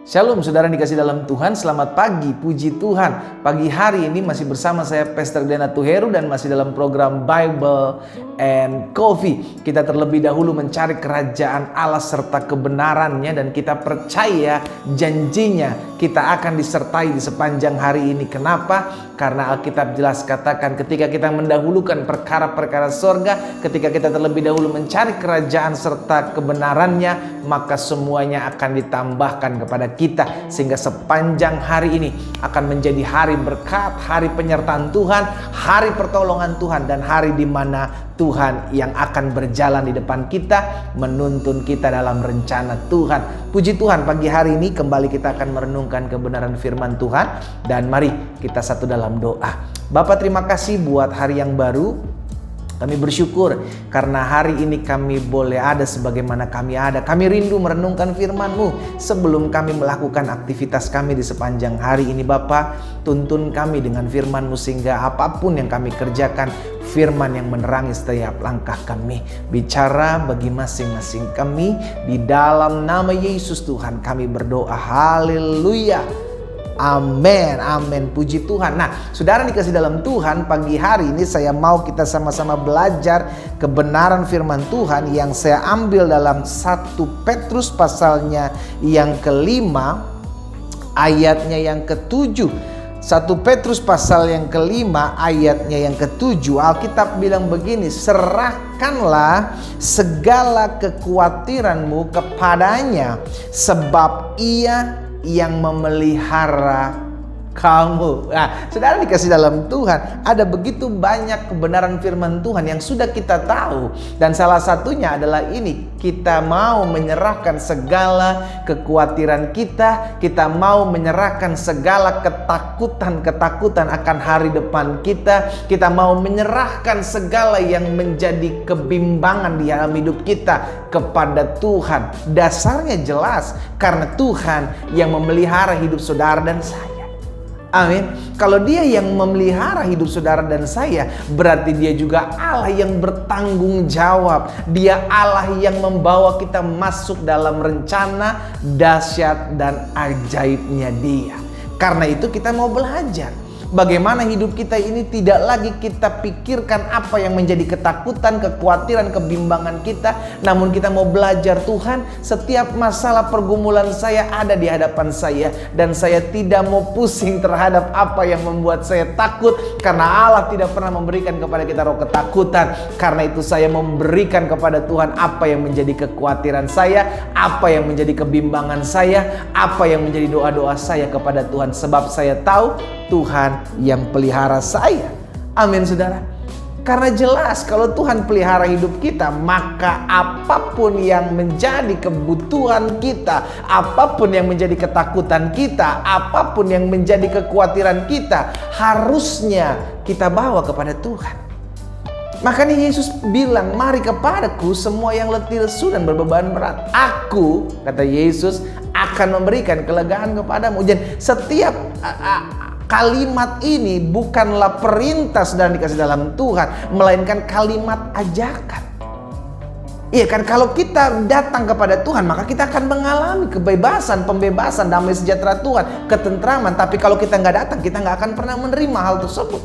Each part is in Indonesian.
Shalom saudara dikasih dalam Tuhan, selamat pagi, puji Tuhan. Pagi hari ini masih bersama saya Pastor Dena Tuheru dan masih dalam program Bible and Coffee. Kita terlebih dahulu mencari kerajaan Allah serta kebenarannya, dan kita percaya janjinya kita akan disertai di sepanjang hari ini. Kenapa? Karena Alkitab jelas katakan ketika kita mendahulukan perkara-perkara sorga, ketika kita terlebih dahulu mencari kerajaan serta kebenarannya, maka semuanya akan ditambahkan kepada kita, sehingga sepanjang hari ini akan menjadi hari berkat, hari penyertaan Tuhan, hari pertolongan Tuhan, dan hari di mana Tuhan yang akan berjalan di depan kita, menuntun kita dalam rencana Tuhan. Puji Tuhan, pagi hari ini kembali kita akan merenungkan kebenaran firman Tuhan, dan mari kita satu dalam doa. Bapa, terima kasih buat hari yang baru. Kami bersyukur karena hari ini kami boleh ada sebagaimana kami ada. Kami rindu merenungkan firman-Mu sebelum kami melakukan aktivitas kami di sepanjang hari ini. Bapa, tuntun kami dengan firman-Mu sehingga apapun yang kami kerjakan, firman yang menerangi setiap langkah kami. Bicara bagi masing-masing kami, di dalam nama Yesus Tuhan kami berdoa. Haleluya. Amin, amin, puji Tuhan. Nah, saudara dikasih dalam Tuhan, pagi hari ini saya mau kita sama-sama belajar kebenaran firman Tuhan yang saya ambil dalam 1 Petrus pasalnya yang kelima, ayatnya yang ke-7. 1 Petrus pasal yang kelima, ayatnya yang ke-7. Alkitab bilang begini, serahkanlah segala kekhawatiranmu kepadanya, sebab Ia yang memelihara kamu. Nah, saudara dikasih dalam Tuhan, ada begitu banyak kebenaran firman Tuhan yang sudah kita tahu, dan salah satunya adalah ini: kita mau menyerahkan segala kekhawatiran kita mau menyerahkan segala ketakutan akan hari depan kita mau menyerahkan segala yang menjadi kebimbangan di dalam hidup kita kepada Tuhan. Dasarnya jelas, karena Tuhan yang memelihara hidup saudara dan saya. Amin. Kalau Dia yang memelihara hidup saudara dan saya, berarti Dia juga Allah yang bertanggung jawab. Dia Allah yang membawa kita masuk dalam rencana dahsyat dan ajaibnya Dia. Karena itu kita mau belajar bagaimana hidup kita ini tidak lagi kita pikirkan apa yang menjadi ketakutan, kekhawatiran, kebimbangan kita. Namun kita mau belajar, Tuhan, setiap masalah pergumulan saya ada di hadapan saya, dan saya tidak mau pusing terhadap apa yang membuat saya takut, karena Allah tidak pernah memberikan kepada kita roh ketakutan. Karena itu saya memberikan kepada Tuhan apa yang menjadi kekhawatiran saya, apa yang menjadi kebimbangan saya, apa yang menjadi doa-doa saya kepada Tuhan, sebab saya tahu Tuhan yang pelihara saya. Amin, saudara. Karena jelas kalau Tuhan pelihara hidup kita, maka apapun yang menjadi kebutuhan kita, apapun yang menjadi ketakutan kita, apapun yang menjadi kekhawatiran kita, harusnya kita bawa kepada Tuhan. Makanya Yesus bilang, mari kepadaku semua yang letih lesu dan berbeban berat, aku, kata Yesus, akan memberikan kelegaan kepadamu. Dan setiap kalimat ini bukanlah perintah sedang dikasih dalam Tuhan, melainkan kalimat ajakan. Iya kan, kalau kita datang kepada Tuhan, maka kita akan mengalami kebebasan, pembebasan, damai sejahtera Tuhan, ketentraman. Tapi kalau kita nggak datang, kita nggak akan pernah menerima hal tersebut.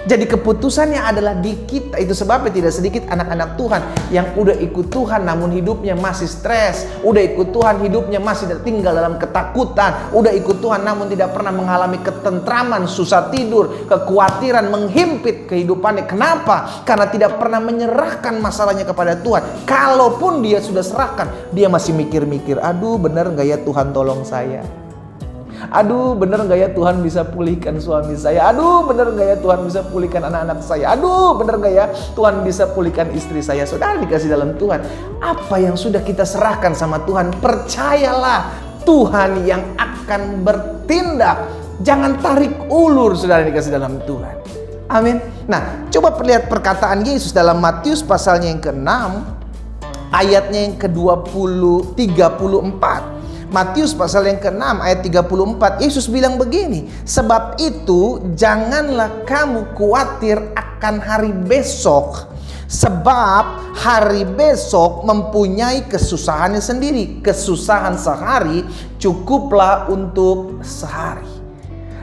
Jadi keputusannya adalah di kita. Itu sebabnya tidak sedikit anak-anak Tuhan yang udah ikut Tuhan namun hidupnya masih stres, udah ikut Tuhan hidupnya masih tinggal dalam ketakutan, udah ikut Tuhan namun tidak pernah mengalami ketentraman, susah tidur, kekhawatiran menghimpit kehidupannya. Kenapa? Karena tidak pernah menyerahkan masalahnya kepada Tuhan. Kalaupun dia sudah serahkan, dia masih mikir-mikir, aduh benar nggak ya Tuhan tolong saya? Aduh bener gak ya Tuhan bisa pulihkan suami saya? Aduh bener gak ya Tuhan bisa pulihkan anak-anak saya? Aduh bener gak ya Tuhan bisa pulihkan istri saya? Saudara dikasih dalam Tuhan, apa yang sudah kita serahkan sama Tuhan, percayalah Tuhan yang akan bertindak. Jangan tarik ulur, saudara dikasih dalam Tuhan. Amin. Nah, coba lihat perkataan Yesus dalam Matius pasalnya yang ke-6, ayatnya yang ke-20, 34. Matius pasal yang ke-6 ayat 34, Yesus bilang begini, sebab itu janganlah kamu khawatir akan hari besok, Sebab hari besok mempunyai kesusahannya sendiri. Kesusahan sehari cukuplah untuk sehari.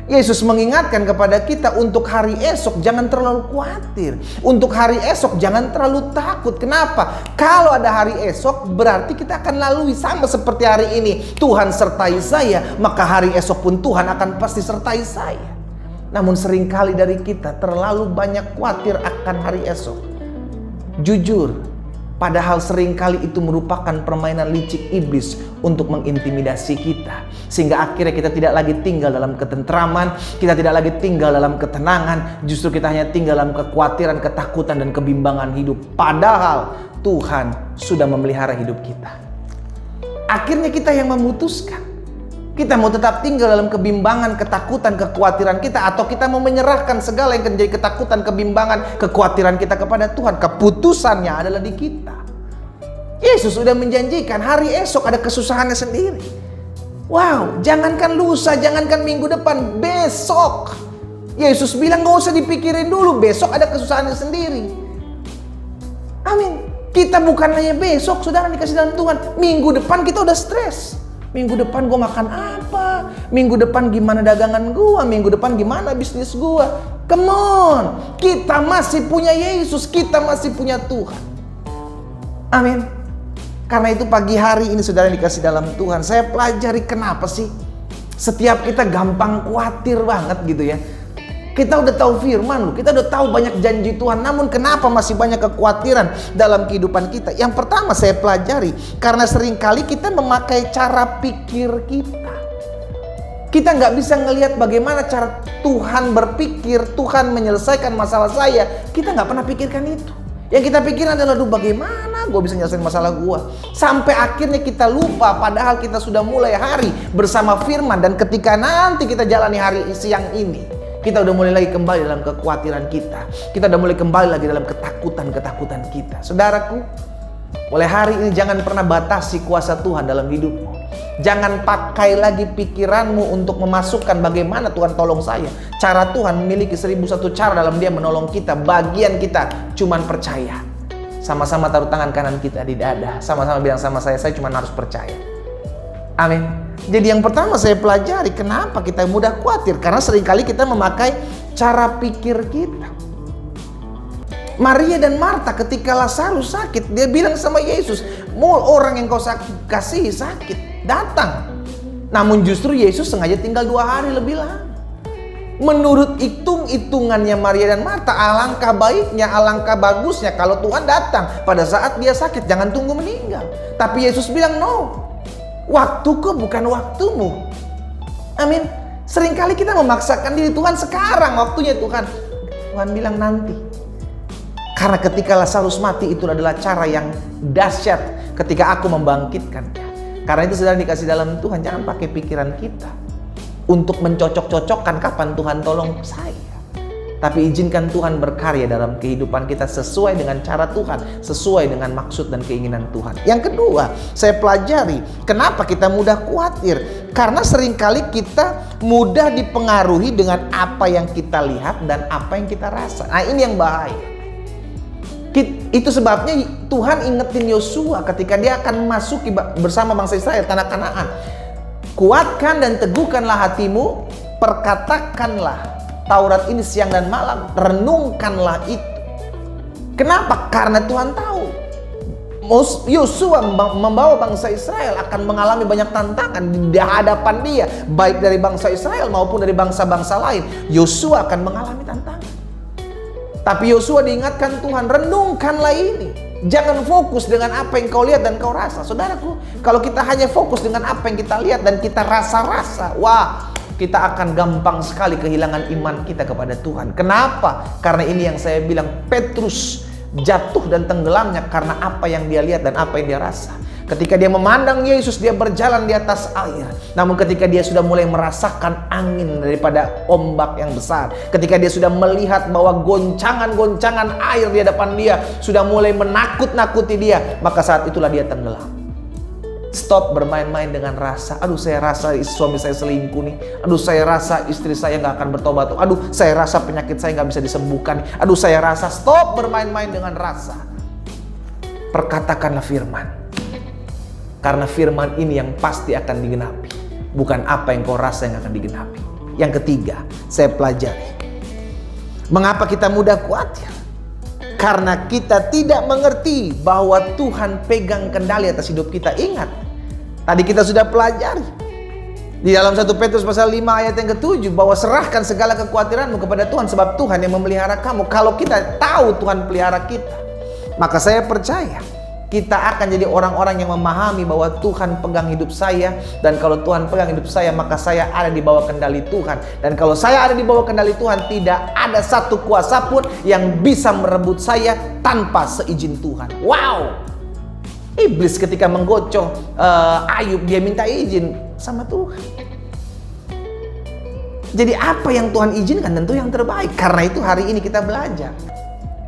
Yesus mengingatkan kepada kita untuk hari esok jangan terlalu khawatir. Untuk hari esok jangan terlalu takut. Kenapa? Kalau ada hari esok berarti kita akan lalui sama seperti hari ini. Tuhan sertai saya, maka hari esok pun Tuhan akan pasti sertai saya. Namun seringkali dari kita terlalu banyak khawatir akan hari esok. Jujur, padahal seringkali itu merupakan permainan licik iblis untuk mengintimidasi kita. Sehingga akhirnya kita tidak lagi tinggal dalam ketentraman, kita tidak lagi tinggal dalam ketenangan, justru kita hanya tinggal dalam kekhawatiran, ketakutan, dan kebimbangan hidup. Padahal Tuhan sudah memelihara hidup kita. Akhirnya kita yang memutuskan. Kita mau tetap tinggal dalam kebimbangan, ketakutan, kekhawatiran kita, atau kita mau menyerahkan segala yang menjadi ketakutan, kebimbangan, kekhawatiran kita kepada Tuhan. Keputusannya adalah di kita. Yesus sudah menjanjikan hari esok ada kesusahannya sendiri. Wow, jangankan lusa, jangankan minggu depan, besok. Yesus bilang gak usah dipikirin dulu, besok ada kesusahannya sendiri. Amin. Kita bukan hanya besok, saudara dikasih dalam Tuhan. Minggu depan kita udah stres. Minggu depan gue makan apa? Minggu depan gimana dagangan gue? Minggu depan gimana bisnis gue? Come on, kita masih punya Yesus, kita masih punya Tuhan. Amin. Karena itu pagi hari ini saudara dikasih dalam Tuhan, saya pelajari kenapa sih setiap kita gampang khawatir banget gitu ya. Kita udah tahu firman loh, kita udah tahu banyak janji Tuhan, namun kenapa masih banyak kekhawatiran dalam kehidupan kita? Yang pertama saya pelajari, karena seringkali kita memakai cara pikir kita. Kita nggak bisa ngelihat bagaimana cara Tuhan berpikir, Tuhan menyelesaikan masalah saya. Kita nggak pernah pikirkan itu. Yang kita pikirkan adalah, aduh bagaimana gue bisa nyelesain masalah gue. Sampai akhirnya kita lupa, padahal kita sudah mulai hari bersama firman. Dan ketika nanti kita jalani hari siang ini, kita udah mulai lagi kembali dalam kekhawatiran kita. Kita udah mulai kembali lagi dalam ketakutan-ketakutan kita. Saudaraku, mulai hari ini jangan pernah batasi kuasa Tuhan dalam hidupmu. Jangan pakai lagi pikiranmu untuk memasukkan bagaimana Tuhan tolong saya. Cara Tuhan memiliki 1001 cara dalam Dia menolong kita. Bagian kita cuman percaya. Sama-sama taruh tangan kanan kita di dada. Sama-sama bilang sama saya cuma harus percaya. Amin. Jadi yang pertama saya pelajari kenapa kita mudah khawatir. Karena seringkali kita memakai cara pikir kita. Maria dan Marta ketika Lazarus sakit, dia bilang sama Yesus, mau orang yang kau kasihi sakit, datang. Namun justru Yesus sengaja tinggal 2 hari lebih lama. Menurut hitung-hitungannya Maria dan Marta, alangkah baiknya, alangkah bagusnya kalau Tuhan datang pada saat dia sakit, jangan tunggu meninggal. Tapi Yesus bilang, no, waktuku bukan waktumu. Amin. Seringkali kita memaksakan diri, Tuhan sekarang waktunya Tuhan. Tuhan bilang nanti. Karena ketika Lazarus mati itu adalah cara yang dahsyat ketika aku membangkitkannya. Karena itu saudara dikasih dalam Tuhan, jangan pakai pikiran kita untuk mencocok-cocokkan kapan Tuhan tolong saya. Tapi izinkan Tuhan berkarya dalam kehidupan kita sesuai dengan cara Tuhan, sesuai dengan maksud dan keinginan Tuhan. Yang kedua, saya pelajari kenapa kita mudah khawatir. Karena seringkali kita mudah dipengaruhi dengan apa yang kita lihat dan apa yang kita rasa. Nah, ini yang bahaya. Itu sebabnya Tuhan ingetin Yosua ketika dia akan masuki bersama bangsa Israel tanah Kanaan. Kuatkan dan teguhkanlah hatimu, perkatakanlah Taurat ini siang dan malam, renungkanlah itu. Kenapa? Karena Tuhan tahu Yosua membawa bangsa Israel akan mengalami banyak tantangan di hadapan dia, baik dari bangsa Israel maupun dari bangsa-bangsa lain. Yosua akan mengalami tantangan. Tapi Yosua diingatkan Tuhan, renungkanlah ini. Jangan fokus dengan apa yang kau lihat dan kau rasa. Saudaraku, kalau kita hanya fokus dengan apa yang kita lihat dan kita rasa-rasa, wah, kita akan gampang sekali kehilangan iman kita kepada Tuhan. Kenapa? Karena ini yang saya bilang, Petrus jatuh dan tenggelamnya karena apa yang dia lihat dan apa yang dia rasa. Ketika dia memandang Yesus, dia berjalan di atas air. Namun ketika dia sudah mulai merasakan angin daripada ombak yang besar, ketika dia sudah melihat bahwa goncangan-goncangan air di hadapan dia sudah mulai menakut-nakuti dia, maka saat itulah dia tenggelam. Stop bermain-main dengan rasa. Aduh, saya rasa suami saya selingkuh nih. Aduh, saya rasa istri saya nggak akan bertobat. Aduh, saya rasa penyakit saya nggak bisa disembuhkan. Aduh, saya rasa. Stop bermain-main dengan rasa. Perkatakanlah firman. Karena firman ini yang pasti akan digenapi. Bukan apa yang kau rasa yang akan digenapi. Yang ketiga, saya pelajari. Mengapa kita mudah khawatir? Karena kita tidak mengerti bahwa Tuhan pegang kendali atas hidup kita. Ingat, tadi kita sudah pelajari di dalam 1 Petrus pasal 5 ayat yang ke-7 bahwa serahkan segala kekhawatiranmu kepada Tuhan sebab Tuhan yang memelihara kamu. Kalau kita tahu Tuhan pelihara kita, maka saya percaya kita akan jadi orang-orang yang memahami bahwa Tuhan pegang hidup saya. Dan kalau Tuhan pegang hidup saya, maka saya ada di bawah kendali Tuhan. Dan kalau saya ada di bawah kendali Tuhan, tidak ada satu kuasa pun yang bisa merebut saya tanpa seizin Tuhan. Wow! Iblis ketika menggocok Ayub, dia minta izin sama Tuhan. Jadi apa yang Tuhan izinkan tentu yang terbaik. Karena itu hari ini kita belajar.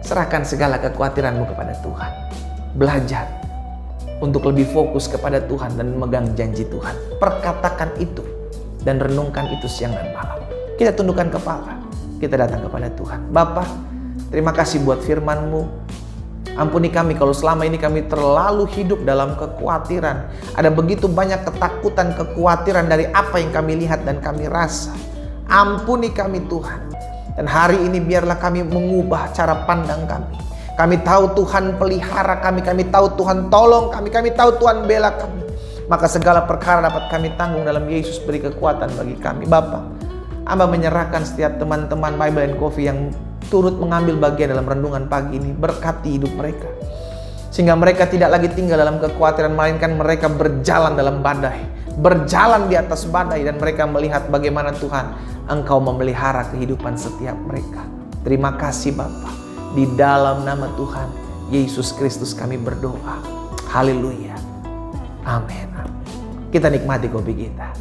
Serahkan segala kekhawatiranmu kepada Tuhan. Belajar untuk lebih fokus kepada Tuhan dan memegang janji Tuhan. Perkatakan itu dan renungkan itu siang dan malam. Kita tundukkan kepala, kita datang kepada Tuhan. Bapa, terima kasih buat firman-Mu. Ampuni kami kalau selama ini kami terlalu hidup dalam kekhawatiran. Ada begitu banyak ketakutan, kekhawatiran dari apa yang kami lihat dan kami rasa. Ampuni kami Tuhan. Dan hari ini biarlah kami mengubah cara pandang kami. Kami tahu Tuhan pelihara kami, kami tahu Tuhan tolong kami, kami tahu Tuhan bela kami. Maka segala perkara dapat kami tanggung dalam Yesus, beri kekuatan bagi kami. Bapa, Amba menyerahkan setiap teman-teman Bible and Coffee yang turut mengambil bagian dalam renungan pagi ini. Berkati hidup mereka, sehingga mereka tidak lagi tinggal dalam kekhawatiran, melainkan mereka berjalan dalam badai, berjalan di atas badai, dan mereka melihat bagaimana Tuhan Engkau memelihara kehidupan setiap mereka. Terima kasih Bapa. Di dalam nama Tuhan Yesus Kristus kami berdoa. Haleluya. Amin. Kita nikmati kopi kita.